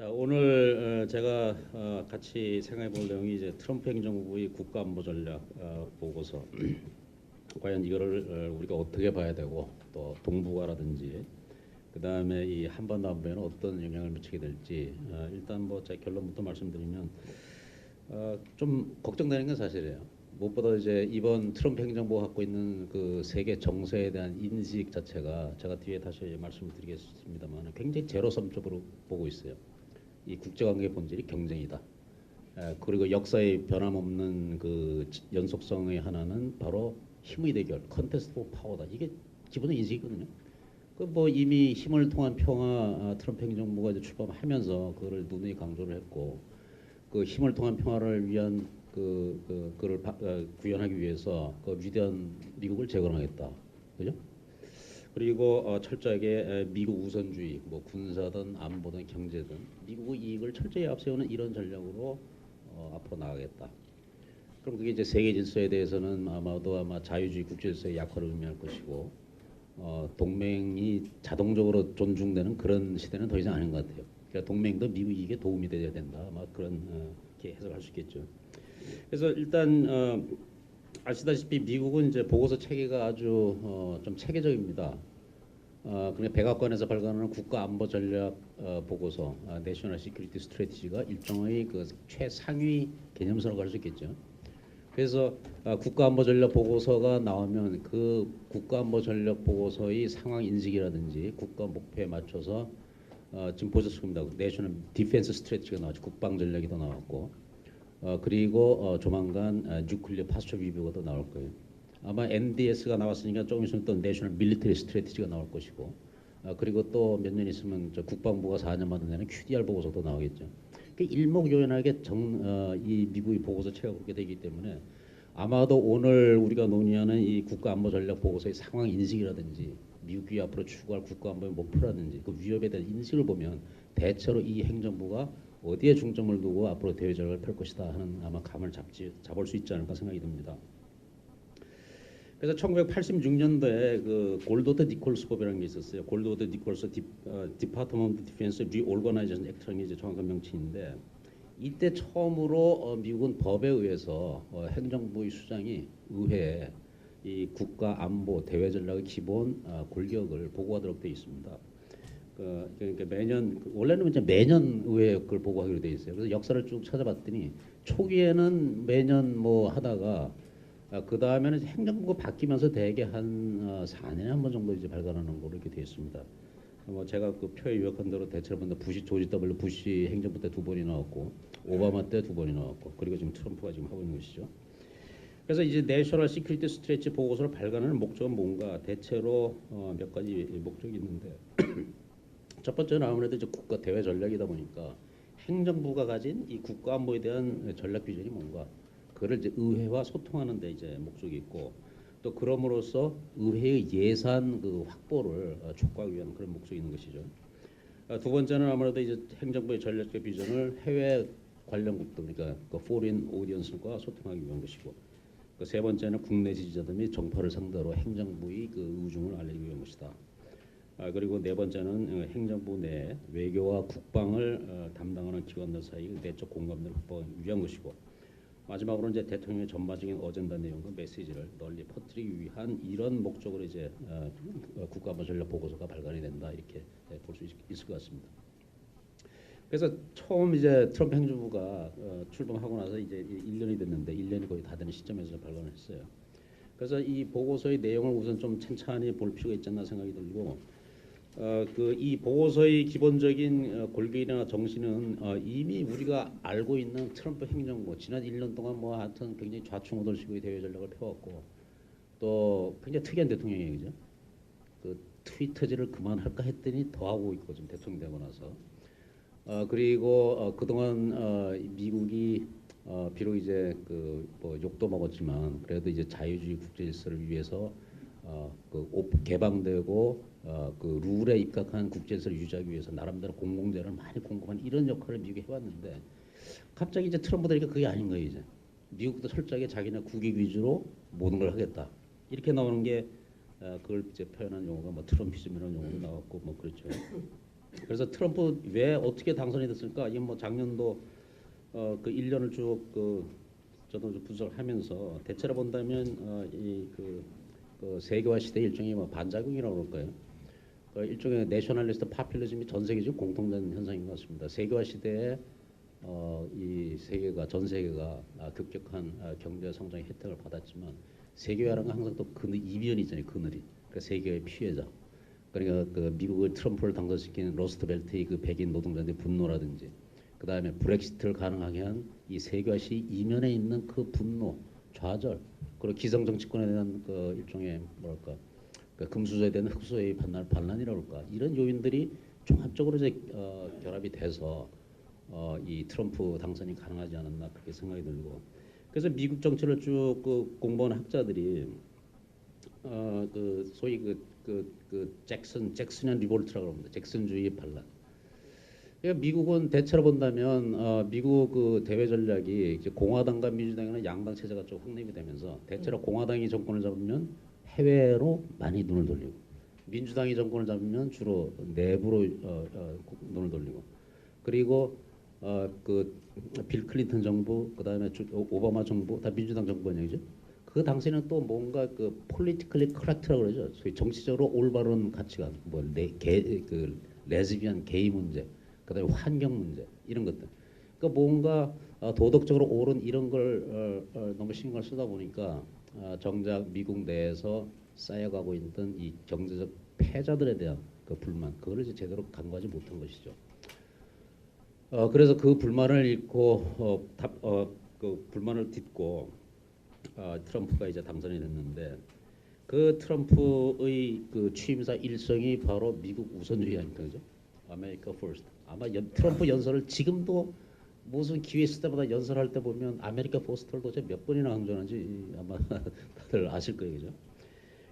자, 오늘 제가 같이 생각해 볼 내용이 이제 트럼프 행정부의 국가안보 전략 보고서. 과연 이거를 우리가 어떻게 봐야 되고, 또 동북아라든지 그다음에 이 한반도 안보에는 어떤 영향을 미치게 될지, 일단 뭐 제 결론부터 말씀드리면 좀 걱정되는 건 사실이에요. 무엇보다 이제 이번 트럼프 행정부가 갖고 있는 그 세계 정세에 대한 인식 자체가, 제가 뒤에 다시 말씀을 드리겠습니다만, 굉장히 제로섬적으로 보고 있어요. 이 국제관계의 본질이 경쟁이다. 그리고 역사의 변함없는 그 연속성의 하나는 바로 힘의 대결, 컨테스트 오브 파워다. 이게 기본의 인식이거든요. 그 뭐 이미 힘을 통한 평화, 트럼프 행정부가 이제 출범하면서 그거를 누누이 강조를 했고, 그 힘을 통한 평화를 위한 그를 구현하기 위해서 그 위대한 미국을 재건하겠다. 그죠? 그리고 철저하게 미국 우선주의, 뭐 군사든 안보든 경제든 미국의 이익을 철저히 앞세우는 이런 전략으로 앞으로 나가겠다. 그럼 그게 이제 세계 질서에 대해서는 아마 자유주의 국제 질서의 약화를 의미할 것이고, 동맹이 자동적으로 존중되는 그런 시대는 더 이상 아닌 것 같아요. 그러니까 동맹도 미국 이익에 도움이 돼야 된다. 아마 그런 이렇게 해석할 수 있겠죠. 그래서 일단 아시다시피 미국은 이제 보고서 체계가 아주 좀 체계적입니다. 그러니까 백악관에서 발간하는 국가안보 전략 보고서, 내셔널 시큐리티 스트래티지가 일종의 그 최상위 개념서라고 할 수 있겠죠. 그래서 국가안보 전략 보고서가 나오면 그 국가안보 전략 보고서의 상황 인식이라든지 국가 목표에 맞춰서 지금 보셨을 겁니다. 내셔널 디펜스 스트래티지가 나왔죠. 국방 전략이 더 나왔고, 그리고 조만간 뉴클리어 파스처 리뷰가 더 나올 거예요. 아마 NDS가 나왔으니까 조금 있으면 또 내셔널 밀리터리 스트래티지가 나올 것이고, 그리고 또 몇 년 있으면 저 국방부가 4년마다 내는 QDR 보고서도 나오겠죠. 일목요연하게 이 미국의 보고서 체계가 그렇게 되기 때문에 아마도 오늘 우리가 논의하는 이 국가안보 전략 보고서의 상황 인식이라든지 미국이 앞으로 추구할 국가안보의 목표라든지 그 위협에 대한 인식을 보면 대체로 이 행정부가 어디에 중점을 두고 앞으로 대외 전략을 펼 것이다 하는 아마 감을 잡을 수 있지 않을까 생각이 듭니다. 그래서 1986년도에 그 골드워터 니콜스법이라는 게 있었어요. 골드워터 니콜스 디파트먼트 디펜스 리오르거나이제이션 액트라는 게 이제 정확한 명칭인데, 이때 처음으로 미국은 법에 의해서 행정부의 수장이 의회에 이 국가 안보 대외 전략의 기본 골격을 보고하도록 되어 있습니다. 그러니까 매년, 원래는 이제 매년 의회에 그걸 보고하기로 되어 있어요. 그래서 역사를 쭉 찾아봤더니 초기에는 매년 뭐 하다가 그 다음에는 행정부가 바뀌면서 대개 한 4년에 한 번 정도 이제 발간하는 걸로 이렇게 되어 있습니다. 뭐 제가 그 표에 요약한 대로 대체로 보면 조지 W 부시 행정부 때 2번이 나왔고, 오바마 때 2번이 나왔고, 그리고 지금 트럼프가 지금 하고 있는 것이죠. 그래서 이제 내셔널 시큐리티 스트래티지 보고서를 발간하는 목적은 뭔가, 대체로 몇 가지 목적이 있는데 첫 번째는 아무래도 이제 국가 대외 전략이다 보니까 행정부가 가진 이 국가 안보에 대한 전략 비전이 뭔가, 그걸 이제 의회와 소통하는 데 이제 목적이 있고, 또 그럼으로써 의회의 예산 그 확보를 촉구하기 위한 그런 목적이 있는 것이죠. 두 번째는 아무래도 이제 행정부의 전략적 비전을 해외 관련국들, 그러니까 그 포린 오디언스과 소통하기 위한 것이고, 그 세 번째는 국내 지지자들 및 정파를 상대로 행정부의 그 의중을 알리기 위한 것이다. 그리고 네 번째는 행정부 내 외교와 국방을 담당하는 기관들 사이 내적 공감대를 확보하기 위한 것이고, 마지막으로 이제 대통령의 전반적인 어젠다 내용과 메시지를 널리 퍼뜨리기 위한 이런 목적으로 이제 국가안보 전략 보고서가 발간이 된다, 이렇게 볼 수 있을 것 같습니다. 그래서 처음 이제 트럼프 행정부가 출범하고 나서 이제 1년이 됐는데, 1년이 거의 다 되는 시점에서 발간을 했어요. 그래서 이 보고서의 내용을 우선 좀 찬찬히 볼 필요가 있지 않나 생각이 들고, 이 보고서의 기본적인 골격이나 정신은 이미 우리가 알고 있는 트럼프 행정부, 지난 1년 동안 뭐 하여튼 굉장히 좌충우돌식의 대외 전략을 펴왔고, 또 굉장히 특이한 대통령이에요, 그죠? 그 트위터질을 그만할까 했더니 더 하고 있고, 지금 대통령 되고 나서. 그리고 그동안 미국이 비록 이제 그 뭐 욕도 먹었지만 그래도 이제 자유주의 국제 질서를 위해서 개방되고 그 룰에 입각한 국제 질서를 유지하기 위해서 나름대로 공공재를 많이 공급한 이런 역할을 미국이 해왔는데, 갑자기 이제 트럼프 되니까 그게 아닌 거예요. 이제 미국도 철저하게 자기네 국익 위주로 모든 걸 하겠다, 이렇게 나오는 게 그걸 이제 표현한 용어가 뭐 트럼피즘이라는 용어도 나왔고 뭐 그렇죠. 그래서 트럼프 왜 어떻게 당선이 됐을까? 이게 뭐 작년도 그 1년을 쭉 저도 좀 분석을 하면서 대체로 본다면 그 세계화 시대 일종의 뭐 반작용이라고 그럴까요? 그 일종의 내셔널리스트 파퓰리즘이 전 세계적 공통된 현상인 것 같습니다. 세계화 시대에 이 세계가 전 세계가 급격한 경제 성장의 혜택을 받았지만 세계화라는 건 항상 또 그 이면이 있잖아요. 그늘이. 그러니까 세계의 피해자. 그러니까 그 미국을 트럼프를 당선시킨 로스트벨트의 그 백인 노동자들의 분노라든지 그 다음에 브렉시트를 가능하게 한 이 세계화 시 이면에 있는 그 분노, 좌절 그리고 기성 정치권에 대한 그 일종의 뭐랄까 그 금수저에 대한 흑수의 반란이라고 할까 이런 요인들이 종합적으로 이제 결합이 돼서 이 트럼프 당선이 가능하지 않았나 그렇게 생각이 들고 그래서 미국 정치를 쭉 그 공부하는 학자들이 그 소위 잭슨이안 리볼트라고 합니다. 잭슨주의 반란. 그러니까 미국은 대체로 본다면 미국 그 대외 전략이 이제 공화당과 민주당에는 양당 체제가 좀 확립이 되면서 대체로 공화당이 정권을 잡으면 해외로 많이 눈을 돌리고 민주당이 정권을 잡으면 주로 내부로 눈을 돌리고 그리고 그 빌 클린턴 정부 그다음에 오바마 정부 다 민주당 정부는 얘기죠. 그 당시에는 또 뭔가 그 politically correct라고 그러죠. 소위 정치적으로 올바른 가치관, 그 레즈비언 게이 문제, 그다음에 환경 문제 이런 것들. 그러니까 뭔가 도덕적으로 옳은 이런 걸 너무 신경을 쓰다 보니까 정작 미국 내에서 쌓여가고 있던 이 경제적 패자들에 대한 그 불만, 그거를 이제 제대로 간과하지 못한 것이죠. 그래서 그 불만을 잃고 그 불만을 딛고 트럼프가 이제 당선이 됐는데 그 트럼프의 그 취임사 일성이 바로 미국 우선주의 아닙니까, 그죠? 아메리카 퍼스트. 아마 트럼프 연설을 지금도 무슨 기회 있을 때마다 연설할 때 보면 아메리카 퍼스트를 도대체 몇 번이나 강조하는지 아마 다들 아실 거예요, 그죠?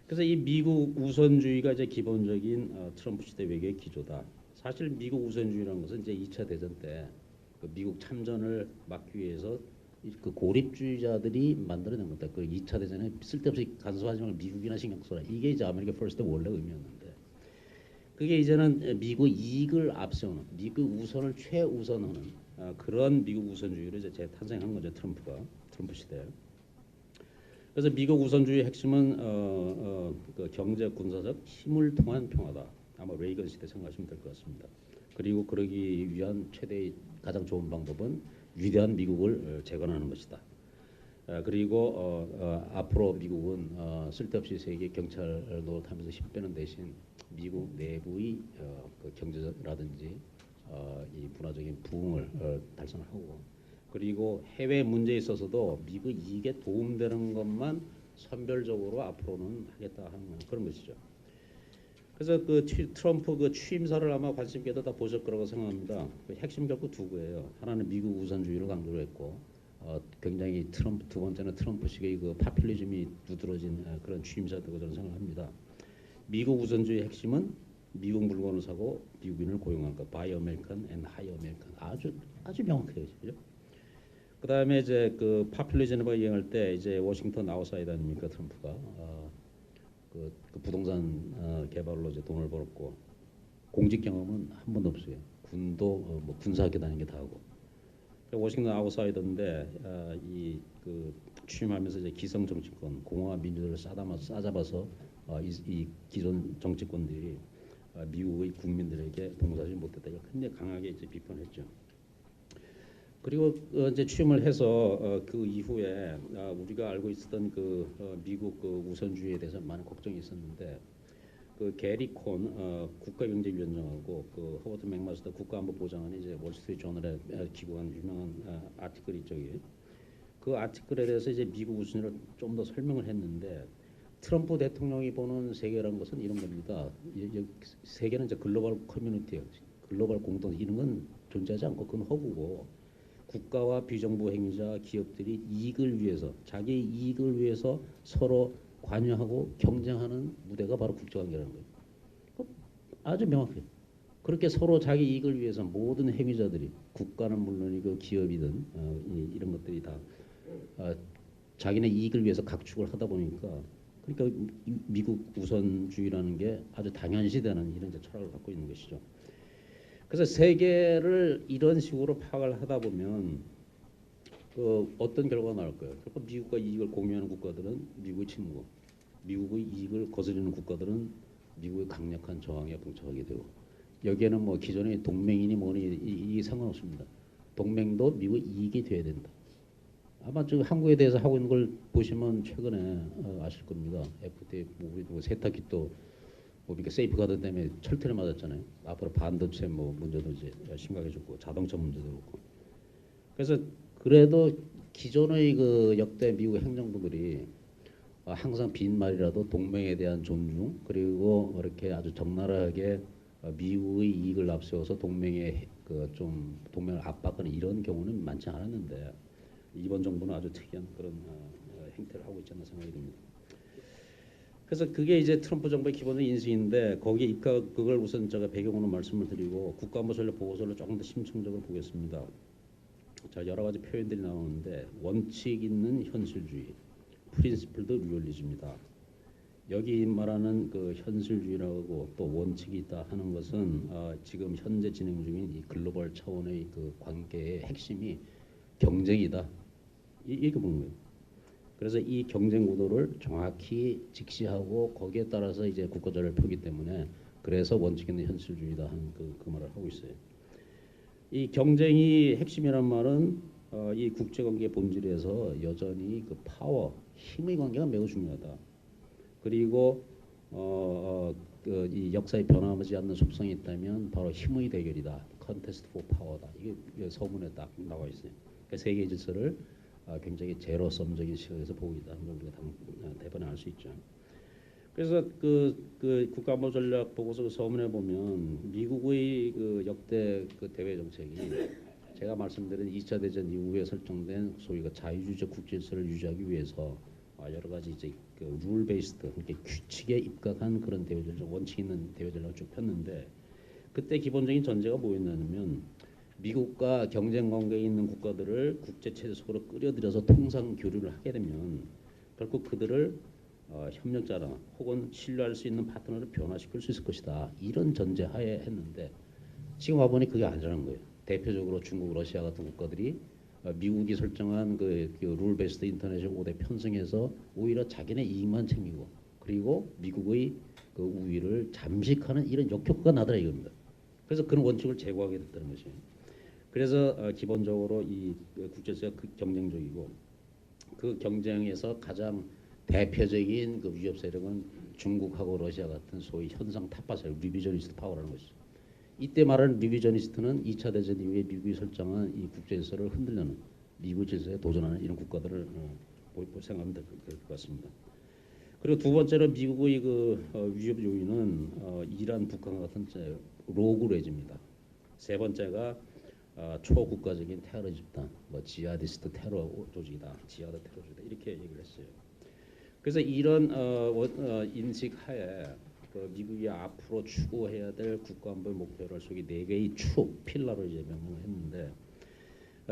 그래서 이 미국 우선주의가 이제 기본적인 트럼프 시대 외교의 기조다. 사실 미국 우선주의라는 것은 이제 2차 대전 때 그 미국 참전을 막기 위해서 그 고립주의자들이 만들어낸 겁니다. 그 2차 대전에 쓸데없이 간소하지 말고 미국이나 신경 써라. 이게 이제 아메리카 퍼스트의 원래 의미였는데 그게 이제는 미국 이익을 앞세우는 미국 우선을 최우선하는 그런 미국 우선주의로 이제 재탄생한 거죠. 트럼프 시대. 그래서 미국 우선주의의 핵심은 그 경제 군사적 힘을 통한 평화다. 아마 레이건 시대 생각하시면 될 것 같습니다. 그리고 그러기 위한 최대의 가장 좋은 방법은 위대한 미국을 재건하는 것이다. 그리고 앞으로 미국은 쓸데없이 세계 경찰 노릇하면서 힘 빼는 대신 미국 내부의 그 경제라든지 이 문화적인 부흥을 달성하고 그리고 해외 문제에 있어서도 미국 이익에 도움되는 것만 선별적으로 앞으로는 하겠다 하는 그런 것이죠. 그래서 그 트럼프 그 취임사를 아마 관심 있게 다 보실 거라고 생각합니다. 그 핵심 결국 두 개예요. 하나는 미국 우선주의를 강조를 했고 굉장히 두 번째는 트럼프식의 그 파퓰리즘이 두드러진 그런 취임사라고 저는 생각합니다. 미국 우선주의 핵심은 미국 물건을 사고 미국인을 고용한 것, 바이 아메리칸 앤 하이 아메리칸 아주 명확해요, 그죠? 그다음에 이제 그 파퓰리즘을 이행할 때 이제 워싱턴 아웃사이더 아닙니까 트럼프가 그 부동산 개발로 이제 돈을 벌었고 공직 경험은 한 번도 없어요. 군도 뭐 군사학교 다닌 게 다하고 워싱턴 아웃사이더인데 이 그 취임하면서 이제 기성 정치권 공화 민주들을 싸잡아서 이 기존 정치권들이 미국의 국민들에게 봉사하지 못했다. 이걸 굉장히 강하게 이제 비판했죠. 그리고 이제 취임을 해서 그 이후에 우리가 알고 있었던 그 미국 그 우선주의에 대해서 많은 걱정이 있었는데 그 게리 콘 국가경제위원장하고 그 허버트 맥마스터 국가안보보장관이 이제 월스트리트 저널에 기고한 유명한 아티클이 있죠. 그 아티클에 대해서 이제 미국 우선주의를 좀 더 설명을 했는데 트럼프 대통령이 보는 세계라는 것은 이런 겁니다. 세계는 이제 글로벌 커뮤니티예요. 글로벌 공동 이런 건 존재하지 않고 그건 허구고 국가와 비정부 행위자 기업들이 이익을 위해서 자기 이익을 위해서 서로 관여하고 경쟁하는 무대가 바로 국제관계라는 거예요. 아주 명확해요. 그렇게 서로 자기 이익을 위해서 모든 행위자들이 국가는 물론이고 기업이든 이런 것들이 다 자기네 이익을 위해서 각축을 하다 보니까 그러니까 미국 우선주의라는 게 아주 당연시되는 이런 철학을 갖고 있는 것이죠. 그래서 세계를 이런 식으로 파악을 하다 보면 그 어떤 결과가 나올 거예요. 그러니까 미국과 이익을 공유하는 국가들은 미국의 침묵, 미국의 이익을 거스르는 국가들은 미국의 강력한 저항에 봉착하게 되고 여기에는 뭐 기존의 동맹이니 뭐니 이게 상관없습니다. 동맹도 미국의 이익이 돼야 된다. 아마 지금 한국에 대해서 하고 있는 걸 보시면 최근에 아실 겁니다. FTA 뭐 세탁기 또 보니까 세이프가드 때문에 철퇴를 맞았잖아요. 앞으로 반도체 뭐 문제도 이제 심각해졌고 자동차 문제도 그렇고. 그래서 그래도 기존의 그 역대 미국 행정부들이 항상 빈말이라도 동맹에 대한 존중 그리고 이렇게 아주 적나라하게 미국의 이익을 앞세워서 동맹의 그 좀 동맹을 압박하는 이런 경우는 많지 않았는데 이번 정부는 아주 특이한 그런 행태를 하고 있지 않나 생각이 듭니다. 그래서 그게 이제 트럼프 정부의 기본적인 인식인데 거기에 입각 그걸 우선 제가 배경으로 말씀을 드리고 국가안보전략 보고서를 조금 더 심층적으로 보겠습니다. 자, 여러 가지 표현들이 나오는데 원칙 있는 현실주의, 프린시플드 리얼리즘이다. 여기 말하는 그 현실주의라고 또 원칙이 있다 하는 것은 지금 현재 진행 중인 이 글로벌 차원의 그 관계의 핵심이 경쟁이다. 이렇게 보는 거예요. 그래서 이 경쟁 구도를 정확히 직시하고 거기에 따라서 이제 국가전략을 펴기 때문에 그래서 원칙 있는 현실주의다 하는 그 말을 하고 있어요. 이 경쟁이 핵심이란 말은 이 국제관계 본질에서 여전히 그 파워, 힘의 관계가 매우 중요하다. 그리고 이 역사에 변함하지 않는 속성이 있다면 바로 힘의 대결이다. 컨테스트 포 파워다. 이게 서문에 딱 나와 있어요. 그러니까 세계 질서를 굉장히 제로섬적인 시각에서 보고 있다는 걸 우리가 대번에 알 수 있죠. 그래서 그 국가안보전략 보고서 그 서문에 보면 미국의 그 역대 그 대외 정책이 제가 말씀드린 2차 대전 이후에 설정된 소위 그 자유주의적 국제질서를 유지하기 위해서 여러 가지 이제 그 룰 베이스드 그러니까 규칙에 입각한 그런 대외 전략 원칙 있는 대외 전략을 쭉 폈는데 그때 기본적인 전제가 뭐였냐면 미국과 경쟁 관계에 있는 국가들을 국제 체제 속으로 끌어들여서 통상 교류를 하게 되면 결국 그들을 협력자나 혹은 신뢰할 수 있는 파트너를 변화시킬 수 있을 것이다. 이런 전제하에 했는데 지금 와보니 그게 아니라는 거예요. 대표적으로 중국, 러시아 같은 국가들이 미국이 설정한 룰 베이스드 인터내셔널 5대 편성에서 오히려 자기네 이익만 챙기고 그리고 미국의 그 우위를 잠식하는 이런 역효과가 나더라 이겁니다. 그래서 그런 원칙을 제고하게 됐다는 것이에요. 그래서 기본적으로 이 국제사회가 경쟁적이고 그 경쟁에서 가장 대표적인 그 위협 세력은 중국하고 러시아 같은 소위 현상 타파 세력, 리비저니스트 파워라는 것이죠. 이때 말하는 리비저니스트는 2차 대전 이후에 미국이 설정한 이 국제 질서를 흔들려는 미국 질서에 도전하는 이런 국가들을 생각하면 될 것 같습니다. 그리고 두 번째로 미국의 그 위협 요인은 이란, 북한 같은 로그 레지입니다. 세 번째가 초국가적인 테러 집단, 뭐 지하디스트 테러 조직이다, 지하드 테러 조직이다 이렇게 얘기를 했어요. 그래서 이런 인식하에 그 미국이 앞으로 추구해야 될 국가안보의 목표를 속에 네 개의 축, 필러로 이제 명명을 했는데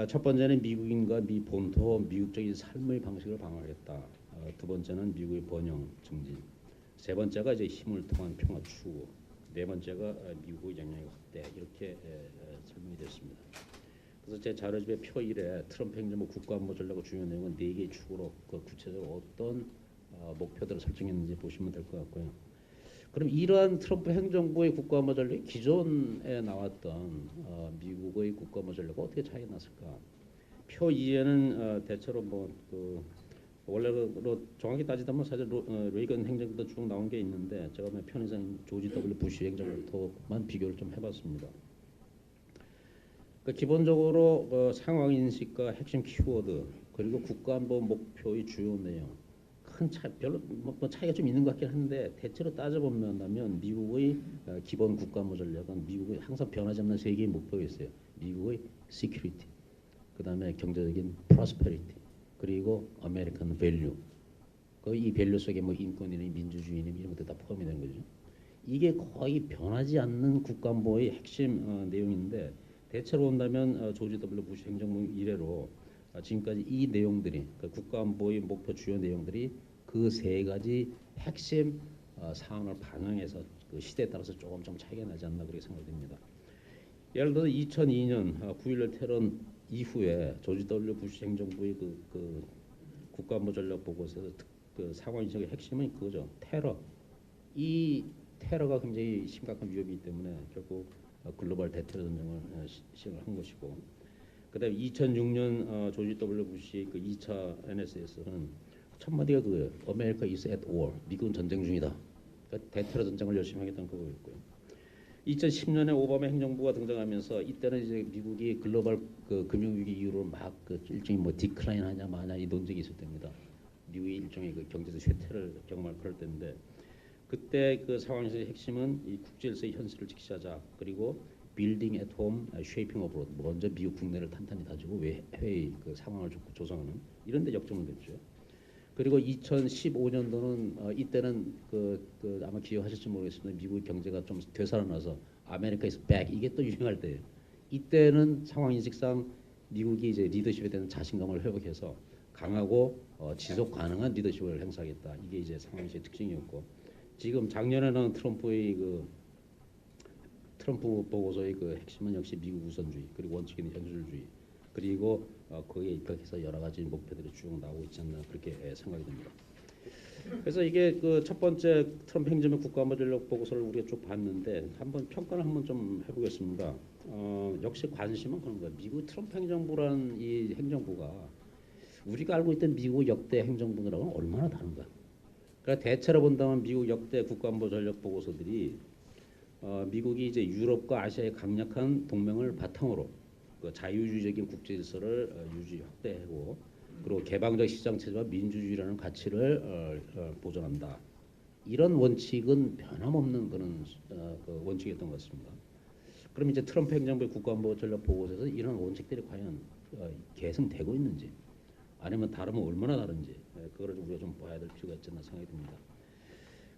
첫 번째는 미국인과 미 본토 미국적인 삶의 방식을 방어하겠다. 두 번째는 미국의 번영 증진. 세 번째가 이제 힘을 통한 평화 추구. 네 번째가 미국의 영향력 확대 이렇게 설명이 됐습니다. 그래서 제 자료집의 표 1에 트럼프 행정부 국가안보 전략의 주요 내용은 네 개의 축으로 그 구체적으로 어떤 목표들을 설정했는지 보시면 될 것 같고요. 그럼 이러한 트럼프 행정부의 국가안보 전략이 기존에 나왔던 미국의 국가안보 전략과 어떻게 차이가 났을까? 표 2에는 대체로 원래로 정확히 따지자면 사실 레이건 행정부터 쭉 나온 게 있는데 제가 편의상 조지 W 부시 행정부터만 비교를 좀 해봤습니다. 그러니까 기본적으로 상황 인식과 핵심 키워드 그리고 국가안보 목표의 주요 내용 큰 별로 차이가 좀 있는 것 같긴 한데 대체로 따져보면 미국의 기본 국가안보 전략은 미국의 항상 변하지 않는 세 개의 목표가 있어요. 미국의 security, 그 다음에 경제적인 prosperity, 그리고 American value. 이 밸류 속에 뭐 인권이니 민주주의니 이런 것들 다 포함이 되는 거죠. 이게 거의 변하지 않는 국가안보의 핵심 내용인데 대체로 본다면 조지 W 부시 행정부 이래로 지금까지 이 내용들이 국가안보의 목표 주요 내용들이 그 세 가지 핵심 사안을 반영해서 그 시대에 따라서 조금 차이가 나지 않나 그렇게 생각됩니다. 예를 들어서 2002년 9.11 테러 이후에 조지 W 부시 행정부의 그 국가안보 전략 보고서에서 그 상황 인식의 핵심은 그거죠. 테러. 이 테러가 굉장히 심각한 위협이기 때문에 결국 글로벌 대테러 전쟁을 시행을 한 것이고, 그다음에 2006년 조지 W 부시 그 2차 NSS는 첫 마디가 그거예요. America is at war. 미국은 전쟁 중이다. 그러니까 대테러 전쟁을 열심히 하겠다는 그거였고요. 2010년에 오바마 행정부가 등장하면서 이때는 이제 미국이 글로벌 그 금융위기 이후로 막 그 일종의 뭐 디클라인 하냐 마냐 이 논쟁이 있을 때입니다. 미국이 일종의 그 경제적 쇠퇴를 경험할 그럴 때인데, 그때 그 상황에서의 핵심은 이 국제질서의 현실을 직시하자, 그리고 building at home, shaping abroad. 먼저 미국 국내를 탄탄히 다지고 해외의 그 상황을 조성하는 이런 데 역점을 뒀죠. 그리고 2015년도는 이때는 그 아마 기억하실지 모르겠습니다. 미국 경제가 좀 되살아나서 아메리카 is back 이게 또 유행할 때예요. 이때는 상황 인식상 미국이 이제 리더십에 대한 자신감을 회복해서 강하고 지속 가능한 리더십을 행사하겠다. 이게 이제 상황 인식의 특징이었고, 지금 작년에는 트럼프 보고서의 그 핵심은 역시 미국 우선주의, 그리고 원칙 있는 현실주의, 그리고 거기에 입각해서 여러 가지 목표들이 쭉 나오고 있지 않나 그렇게 생각이 듭니다. 그래서 이게 그 첫 번째 트럼프 행정부의 국가안보 전략 보고서를 우리가 쭉 봤는데, 한번 평가를 한번 좀 해보겠습니다. 역시 관심은 그런 거예요. 미국 트럼프 행정부라는 이 행정부가 우리가 알고 있던 미국 역대 행정부들하고는 얼마나 다른가. 그러니까 대체로 본다면 미국 역대 국가안보 전략 보고서들이 미국이 이제 유럽과 아시아의 강력한 동맹을 바탕으로 그 자유주의적인 국제 질서를 유지 확대하고, 그리고 개방적 시장 체제와 민주주의라는 가치를 보존한다. 이런 원칙은 변함없는 그런 그 원칙이었던 것 같습니다. 그럼 이제 트럼프 행정부의 국가안보 전략 보고서에서 이런 원칙들이 과연 계승되고 있는지, 아니면 다르면 얼마나 다른지, 그거를 우리가 좀 봐야 될 필요가 있지 않나 생각이 듭니다.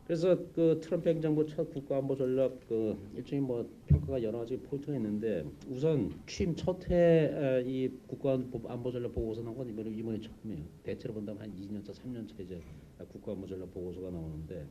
그래서 그 트럼프 행정부 첫 국가안보 전략 그 일종의 뭐 평가가 여러 가지 포인트가 있는데, 우선 취임 첫 해 이 국가안보 전략 보고서 나온 건 이번에 처음이에요. 대체로 본다면 한 2년차, 3년차 이제 국가안보 전략 보고서가 나오는데,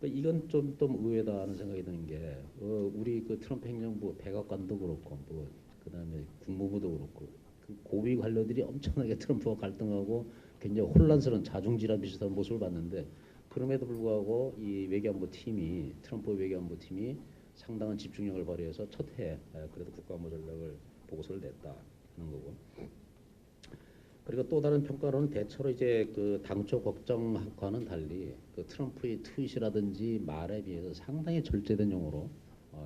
이건 좀 의외다 하는 생각이 드는 게, 우리 그 트럼프 행정부 백악관도 그렇고, 뭐 그다음에 국무부도 그렇고, 그 고위 관료들이 엄청나게 트럼프와 갈등하고 굉장히 혼란스러운 자중질환 비슷한 모습을 봤는데, 그럼에도 불구하고 이 외교안보 팀이, 트럼프 외교안보 팀이 상당한 집중력을 발휘해서 첫 해 그래도 국가안보 전략을 보고서를 냈다 하는 거고, 그리고 또 다른 평가로는 대체로 이제 그 당초 걱정과는 달리 그 트럼프의 트윗이라든지 말에 비해서 상당히 절제된 용어로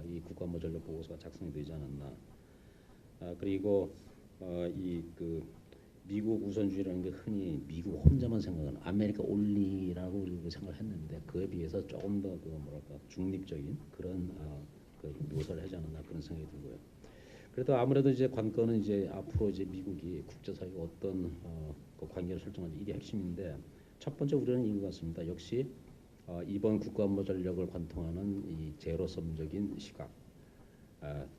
이 국가안보 전략 보고서가 작성이 되지 않았나. 그리고 이 그 미국 우선주의라는 게 흔히 미국 혼자만 생각하는 아메리카 올리라고 생각을 했는데, 그에 비해서 조금 더 그 뭐랄까 중립적인 그런 그 묘사를 하지 않았나 그런 생각이 들고요. 그래도 아무래도 이제 관건은 이제 앞으로 이제 미국이 국제사회가 어떤 그 관계를 설정하는지, 이게 핵심인데, 첫 번째 우려는 이거 같습니다. 역시 이번 국가안보 전략을 관통하는 이 제로섬적인 시각,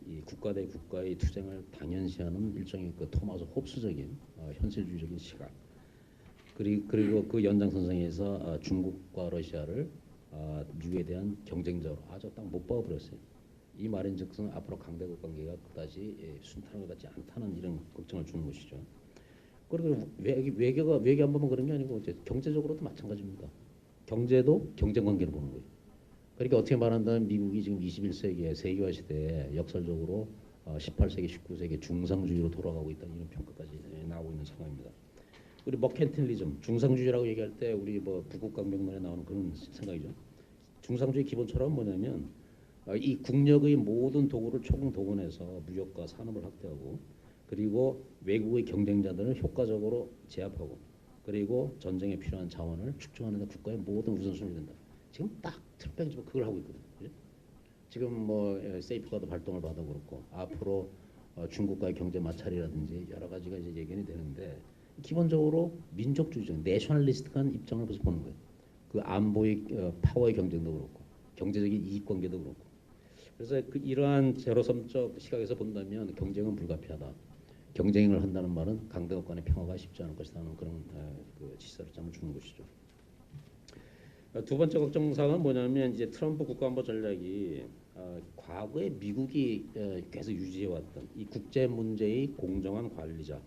이 국가 대 국가의 투쟁을 당연시하는 일종의 그 토마스 홉스적인 현실주의적인 시각, 그리고 그 연장선상에서 중국과 러시아를 미국에 대한 경쟁자로 아주 딱 못 박아버렸어요. 이 말인즉슨 앞으로 강대국 관계가 그다지 순탄하게 가지 않다는 이런 걱정을 주는 것이죠. 그리고 외교안보만 그런 게 아니고 이제 경제적으로도 마찬가지입니다. 경제도 경쟁 관계로 보는 거예요. 그러니까 어떻게 말한다면 미국이 지금 21세기의 세계화 시대에 역설적으로 18세기, 19세기 중상주의로 돌아가고 있다는 이런 평가까지 나오고 있는 상황입니다. 우리 머켄틸리즘, 중상주의라고 얘기할 때 우리 뭐 북극강병론에 나오는 그런 생각이죠. 중상주의 기본 철학은 뭐냐면 이 국력의 모든 도구를 총동원해서 무역과 산업을 확대하고, 그리고 외국의 경쟁자들을 효과적으로 제압하고, 그리고 전쟁에 필요한 자원을 축적하는 데 국가의 모든 우선순위가 된다. 지금 딱 트럼프 행정부가 그걸 하고 있거든요. 그죠? 지금 뭐 세이프가드 발동을 받아 그렇고, 앞으로 중국과의 경제 마찰이라든지 여러 가지가 이제 예견이 되는데, 기본적으로 민족주의적, 내셔널리스트한 입장을 벌써 보는 거예요. 그 안보의 파워의 경쟁도 그렇고, 경제적인 이익 관계도 그렇고. 그래서 이러한 제로섬적 시각에서 본다면 경쟁은 불가피하다. 경쟁을 한다는 말은 강대국 간의 평화가 쉽지 않을 것이라는 그런 그 지시사를 주는 것이죠. 두 번째 걱정사항은 뭐냐면, 이제 트럼프 국가안보 전략이 과거에 미국이 계속 유지해왔던 이 국제 문제의 공정한 관리자,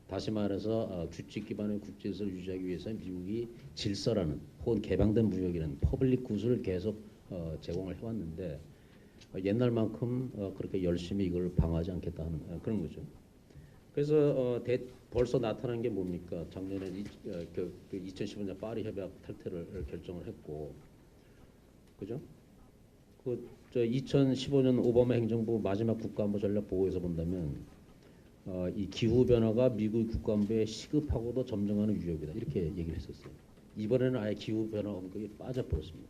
다시 말해서 규칙 기반의 국제질서를 유지하기 위해서 미국이 질서라는 혹은 개방된 무역이라는 퍼블릭 굿을 계속 제공을 해왔는데 옛날만큼 그렇게 열심히 이걸 방어하지 않겠다 하는 그런 거죠. 그래서 벌써 나타난 게 뭡니까? 작년에 2015년 파리 협약 탈퇴를 결정을 했고, 그죠? 저 2015년 오바마 행정부 마지막 국가안보 전략 보고에서 본다면 이 기후 변화가 미국 국가안보에 시급하고도 점증하는 위협이다 이렇게 얘기를 했었어요. 이번에는 아예 기후 변화 언급이 빠져버렸습니다.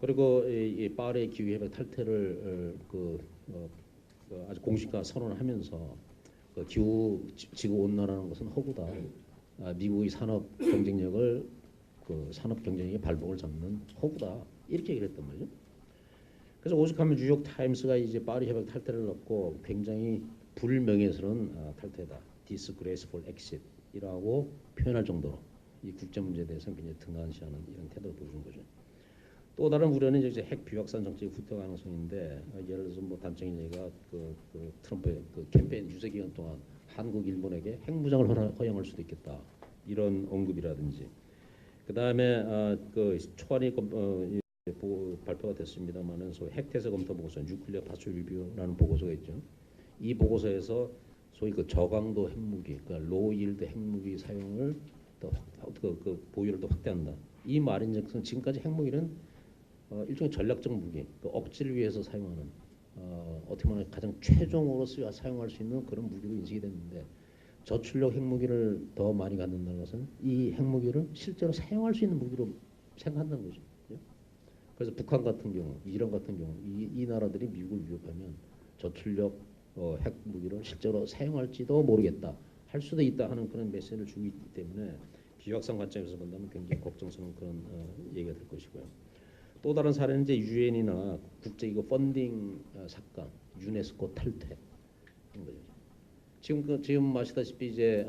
그리고 이 파리 기후 협약 탈퇴를 아주 공식화 선언하면서 기후 지구 온난화라는 것은 허구다. 미국의 산업 경쟁력을 산업 경쟁력의 발목을 잡는 허구다. 이렇게 얘기를 했단 말이죠. 그래서 오죽하면 뉴욕 타임스가 이제 파리 협약 탈퇴를 넣고 굉장히 불명예스러운 탈퇴다, disgraceful exit이라고 표현할 정도로 이 국제 문제에 대해서 굉장히 등한시하는 이런 태도를 보여준 거죠. 또 다른 우려는 이제 핵 비확산 정책의 후퇴 가능성인데 예를 들어서 뭐 단적인 얘기가 트럼프의 캠페인 유세 기간 동안 한국, 일본에게 핵무장을 허용할 수도 있겠다 이런 언급이라든지 그 다음에 초안이 발표가 됐습니다만은 소위 핵태세 검토 보고서, 뉴클리어 파쇼 리뷰라는 보고서가 있죠. 이 보고서에서 소위 저강도 핵무기, 그러니까 로우 일드 핵무기 사용을 더 보유를 더 확대한다. 이 말인즉슨 지금까지 핵무기는 일종의 전략적 무기, 억지를 위해서 사용하는 어떻게 말하면 가장 최종으로 사용할 수 있는 그런 무기로 인식이 됐는데 저출력 핵무기를 더 많이 갖는다는 것은 이 핵무기를 실제로 사용할 수 있는 무기로 생각한다는 거죠. 그래서 북한 같은 경우, 이란 같은 경우 이 나라들이 미국을 위협하면 저출력 핵무기를 실제로 사용할지도 모르겠다, 할 수도 있다 하는 그런 메시지를 주기 때문에 비확산 관점에서 본다면 굉장히 걱정스러운 그런 얘기가 될 것이고요. 또 다른 사례는 이제 유엔이나 국제 펀딩 삭감, 유네스코 탈퇴 이런 거죠. 지금 아시다시피 이제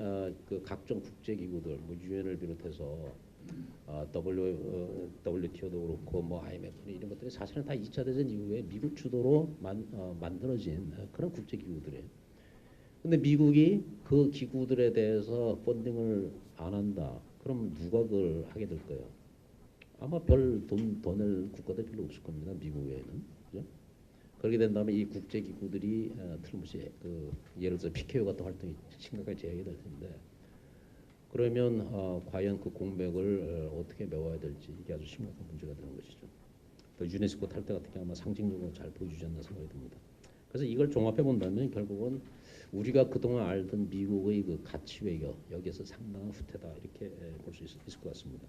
각종 국제 기구들, 뭐 유엔을 비롯해서 WTO도 그렇고 뭐 IMF 이런 것들이 사실은 다 2차 대전 이후에 미국 주도로 만들어진 그런 국제 기구들이에요. 근데 미국이 그 기구들에 대해서 펀딩을 안 한다. 그럼 누가 그걸 하게 될 거예요? 아마 별 돈 더 낼 국가들 별로 없을 겁니다. 미국 외에는. 그죠? 그렇게 된다면 이 국제 기구들이 틀림없이 예를 들어 PKO 같은 활동이 심각하게 제약이 될 텐데 그러면 과연 그 공백을 어떻게 메워야 될지 이게 아주 심각한 문제가 되는 것이죠. 또 유네스코 탈퇴 같은 경우 아마 상징적으로 잘 보여주지 않나 생각이 듭니다. 그래서 이걸 종합해 본다면 결국은 우리가 그동안 알던 미국의 가치 외교 여기에서 상당한 후퇴다 이렇게 볼 수 있을 것 같습니다.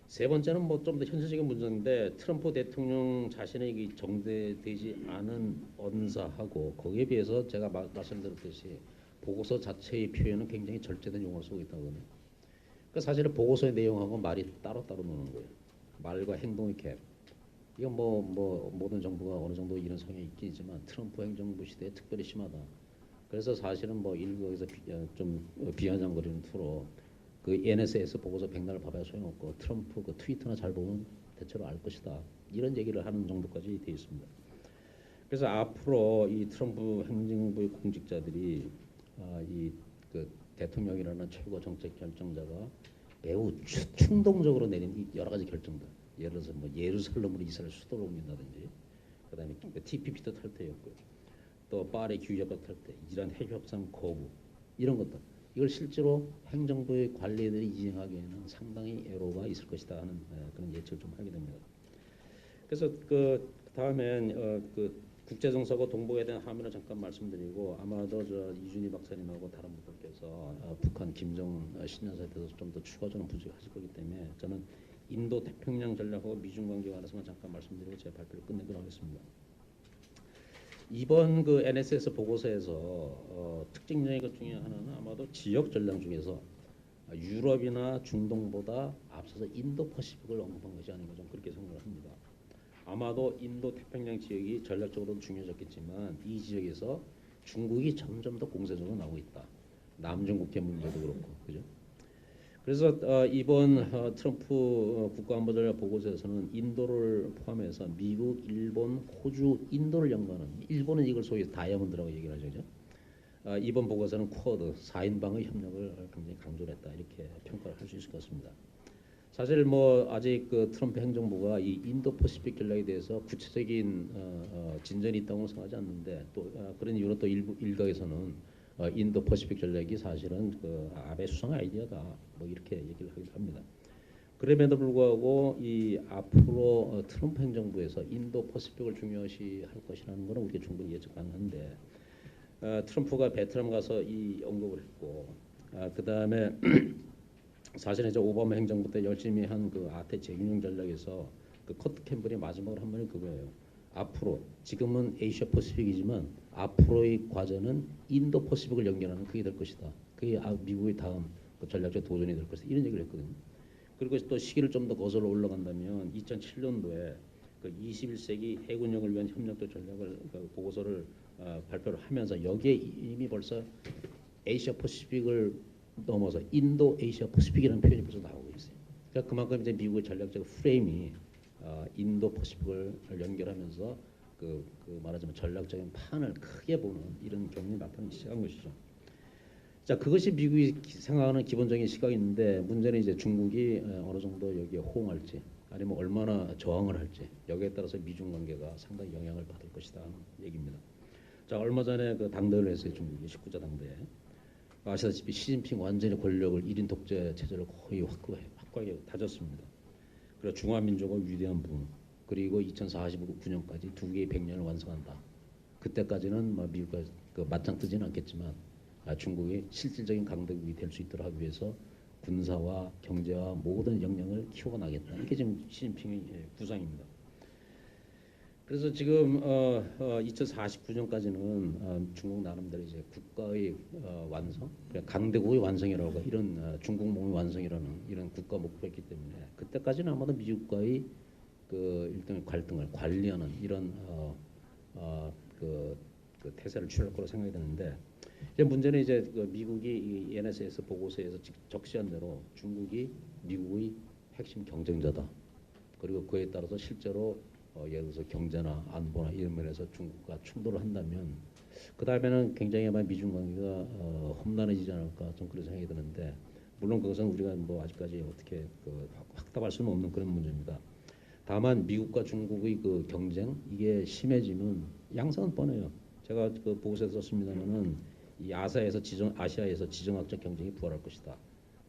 세 번째는 뭐 좀 더 현실적인 문제인데 트럼프 대통령 자신의 정제되지 않은 언사하고 거기에 비해서 제가 말씀드렸듯이 보고서 자체의 표현은 굉장히 절제된 용어를 쓰고 있다고 하거든요. 그러니까 사실은 보고서의 내용하고 말이 따로따로 노는 거예요. 말과 행동의 갭. 이건 뭐 모든 정부가 어느 정도 이런 성향이 있긴 있지만 트럼프 행정부 시대에 특별히 심하다. 그래서 사실은 뭐 일각에서 좀 비아냥거리는 투로 NSS 보고서 백날 봐봐야 소용없고 트럼프 트위터나 잘 보면 대체로 알 것이다. 이런 얘기를 하는 정도까지 돼 있습니다. 그래서 앞으로 이 트럼프 행정부의 공직자들이 대통령이라는 최고 정책 결정자가 매우 충동적으로 내린 이 여러 가지 결정들, 예를 들어서 뭐 예루살렘으로 이스라엘 수도를 옮긴다든지, 그다음에 TPP도 탈퇴였고요, 또 파리 기후협약 탈퇴, 이란 핵협상 거부 이런 것들, 이걸 실제로 행정부의 관리들이 이행하기에는 상당히 애로가 있을 것이다 하는 그런 예측을 좀 하게 됩니다. 그래서 다음엔 국제정서고 동북에 대한 함의를 잠깐 말씀드리고 아마도 이준희 박사님하고 다른 분들께서 북한 김정은 신년사에 대해서 좀 더 추가적인 분석을 하실 거기 때문에 저는 인도 태평양 전략하고 미중 관계에 관해서만 잠깐 말씀드리고 제 발표를 끝내도록 하겠습니다. 이번 NSS 보고서에서 특징적인 것 중에 하나는 아마도 지역 전략 중에서 유럽이나 중동보다 앞서서 인도 퍼시픽을 언급한 것이 아닌가 좀 그렇게 생각을 합니다. 아마도 인도 태평양 지역이 전략적으로 중요해졌겠지만 이 지역에서 중국이 점점 더 공세적으로 나오고 있다. 남중국해 문제도 그렇고, 그죠? 그래서 이번 트럼프 국가안보전략 보고서에서는 인도를 포함해서 미국, 일본, 호주, 인도를 연구하는, 일본은 이걸 소위 다이아몬드라고 얘기를 하죠. 그죠? 이번 보고서는 쿼드 4인방의 협력을 굉장히 강조를 했다, 이렇게 평가를 할 수 있을 것 같습니다. 사실 뭐 아직 그 트럼프 행정부가 이 인도 퍼시픽 전략에 대해서 구체적인 진전이 있다고 생각하지 않는데, 또 그런 이유로 또 일각에서는 인도 퍼시픽 전략이 사실은 그 아베 수상의 아이디어다, 뭐 이렇게 얘기를 하기도 합니다. 그럼에도 불구하고 이 앞으로 트럼프 행정부에서 인도 퍼시픽을 중요시 할 것이라는 것은 우리가 충분히 예측 가능한데, 트럼프가 베트남 가서 이 언급을 했고, 그 다음에 사실은 이제 오바마 행정부 때 열심히 한 그 아태 재균형 전략에서 그 커트 캠벨이 마지막으로 한 말이 그거예요. 앞으로 지금은 아시아 퍼시픽이지만 앞으로의 과제는 인도 퍼시픽을 연결하는 그게 될 것이다. 그게 미국의 다음 그 전략적 도전이 될 것이다, 이런 얘기를 했거든요. 그리고 또 시기를 좀 더 거슬러 올라간다면 2007년도에 그 21세기 해군력을 위한 협력도 전략을 그 보고서를 발표를 하면서 여기에 이미 벌써 아시아 퍼시픽을 넘어서 인도 아시아 퍼시픽이라는 표현이 벌써 나오고 있어요. 그러니까 그만큼 이제 미국의 전략적 프레임이 인도 퍼시픽을 연결하면서 그 말하자면 전략적인 판을 크게 보는 이런 경험이 나타나기 시작한 것이죠. 자, 그것이 미국이 생각하는 기본적인 시각이 있는데, 문제는 이제 중국이 어느 정도 여기에 호응할지, 아니면 얼마나 저항을 할지, 여기에 따라서 미중 관계가 상당히 영향을 받을 것이다 하는 얘기입니다. 자, 얼마 전에 그 당대회를 했어요. 중국이 19자 당대회. 아시다시피 시진핑 완전히 권력을 1인 독재 체제를 거의 확고하게 다졌습니다. 그리고 중화민족의 위대한 붕, 그리고 2049년까지 두 개의 100년을 완성한다. 그때까지는 뭐 미국과 그 맞짱 뜨지는 않겠지만 중국이 실질적인 강대국이 될 수 있도록 하기 위해서 군사와 경제와 모든 역량을 키워나겠다. 이게 지금 시진핑의 구상입니다. 그래서 지금 2049년까지는 중국 나름대로 이제 국가의 완성, 강대국의 완성이라고 이런 중국몽의 완성이라는 이런 국가 목표가 있기 때문에, 그때까지는 아마도 미국과의 그 일종의 갈등을 관리하는 이런 그 태세를 취할 거로 생각이 되는데, 이제 문제는 이제 그 미국이 이 NSS 보고서에서 적시한 대로 중국이 미국의 핵심 경쟁자다. 그리고 그에 따라서 실제로 예를 들어서 경제나 안보나 이런 면에서 중국과 충돌을 한다면 그 다음에는 굉장히 아마 미중 관계가 험난해지지 않을까, 좀 그런 생각이 드는데, 물론 그것은 우리가 뭐 아직까지 어떻게 그 확답할 수는 없는 그런 문제입니다. 다만 미국과 중국의 그 경쟁 이게 심해지면 양상은 뻔해요. 제가 그 보고서에 썼습니다만은 이 아시아에서 지정학적 경쟁이 부활할 것이다.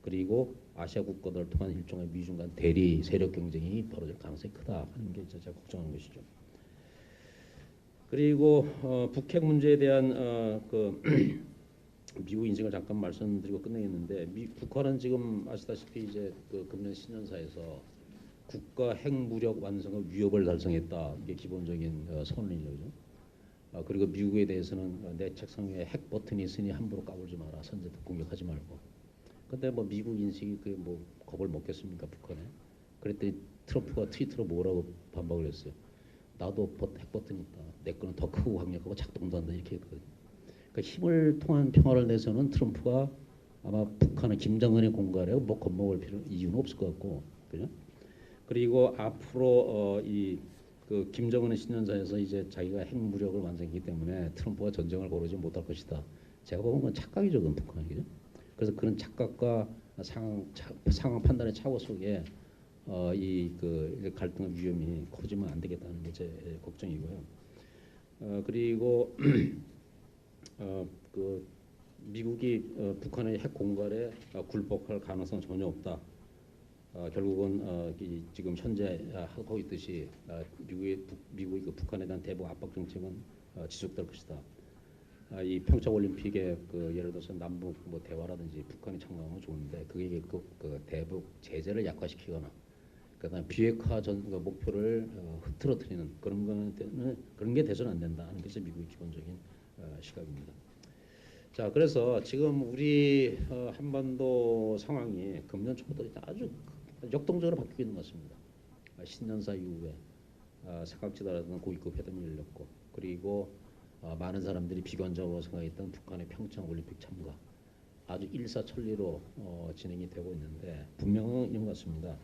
그리고 아시아 국가들을 통한 일종의 미중 간 대리 세력 경쟁이 벌어질 가능성이 크다 하는 게 제가 걱정하는 것이죠. 그리고 북핵 문제에 대한 그 미국 인식을 잠깐 말씀드리고 끝내겠는데, 북한은 지금 아시다시피 이제 그 금년 신년사에서 국가 핵무력 완성의 위협을 달성했다. 이게 기본적인 선언이죠. 그리고 미국에 대해서는 내 책상 위에 핵 버튼이 있으니 함부로 까불지 마라. 선제도 공격하지 말고. 근데 뭐 미국 인식이 그 뭐 겁을 먹겠습니까, 북한에? 그랬더니 트럼프가 트위터로 뭐라고 반박을 했어요. 나도 핵 버튼이 있다. 내 거는 더 크고 강력하고 작동도 한다, 이렇게 했거든요. 그러니까 힘을 통한 평화를 내서는 트럼프가 아마 북한의 김정은의 공갈에 뭐 겁먹을 이유는 없을 것 같고, 그죠? 그리고 앞으로 이 그 김정은의 신년사에서 이제 자기가 핵무력을 완성했기 때문에 트럼프가 전쟁을 거르지 못할 것이다. 제가 보면 그건 착각이죠, 그건 북한이, 그죠? 그래서 그런 착각과 상황 판단의 착오 속에 이 그 갈등의 위험이 커지면 안 되겠다는 게 제 걱정이고요. 그리고 그 미국이 북한의 핵 공갈에 굴복할 가능성은 전혀 없다. 결국은 지금 현재 하고 있듯이 미국의 그 북한에 대한 대북 압박 정책은 지속될 것이다. 이 평창 올림픽에 그 예를 들어서 남북 뭐 대화라든지 북한이 참가하면 좋은데, 그게 그 대북 제재를 약화시키거나 그다음 비핵화 그 목표를 흐트러뜨리는 그런 게 돼서는 안 된다 하는 것이 미국의 기본적인 시각입니다. 자, 그래서 지금 우리 한반도 상황이 금년 초부터 아주 역동적으로 바뀌고 있는 것 같습니다. 신년사 이후에 사각지대라든 고위급 회담이 열렸고, 그리고 많은 사람들이 비관적으로 생각했던 북한의 평창 올림픽 참가, 아주 일사천리로 진행이 되고 있는데 분명한 이런 것 같습니다.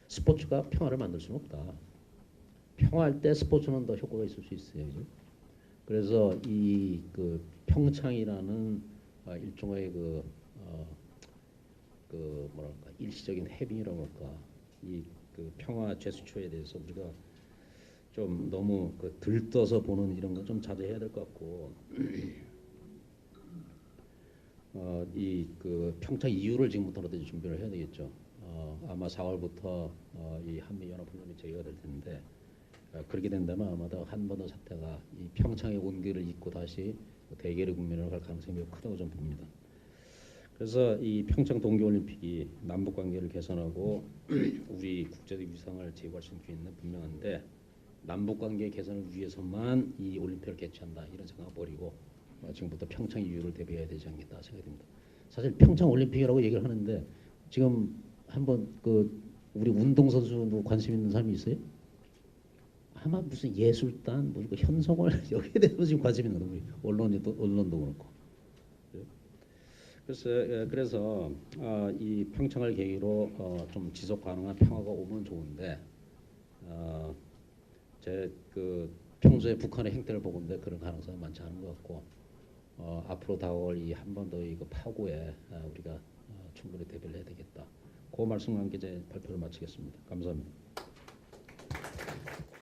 스포츠가 평화를 만들 수는 없다. 평화할 때 스포츠는 더 효과가 있을 수 있어요. 그죠? 그래서 이 그 평창이라는 일종의 그 뭐랄까 일시적인 해빙이라고 할까 이 그 평화 제스처에 대해서 우리가 좀 너무 들떠서 보는 이런 건 좀 자제해야 될 것 같고 이 그 평창 이후를 지금부터라도 준비를 해야 되겠죠. 아마 4월부터 이 한미 연합훈련이 제기가 될 텐데 그렇게 된다면 아마도 한반도 사태가 이 평창의 온기를 잇고 다시 대결의 국면으로 갈 가능성이 매우 크다고 저는 봅니다. 그래서 이 평창 동계올림픽이 남북 관계를 개선하고 우리 국제적 위상을 제고할 수 있는 분명한데 남북 관계 개선을 위해서만 이 올림픽을 개최한다 이런 생각을 버리고 지금부터 평창 이후를 대비해야 되지 않겠다 생각이 듭니다. 사실 평창 올림픽이라고 얘기를 하는데 지금 한번 우리 운동선수도 관심 있는 사람이 있어요? 아마 무슨 예술단, 뭐 현성월 여기에 대해서 지금 관심 있는 거예요. 언론도 그렇고. 그래서 이 평창을 계기로 좀 지속 가능한 평화가 오면 좋은데 제 평소에 북한의 행태를 보건데 그런 가능성이 많지 않은 것 같고 앞으로 다가올 이 한반도의 파고에 우리가 충분히 대비를 해야 되겠다. 그 말씀과 함께 제 발표를 마치겠습니다. 감사합니다.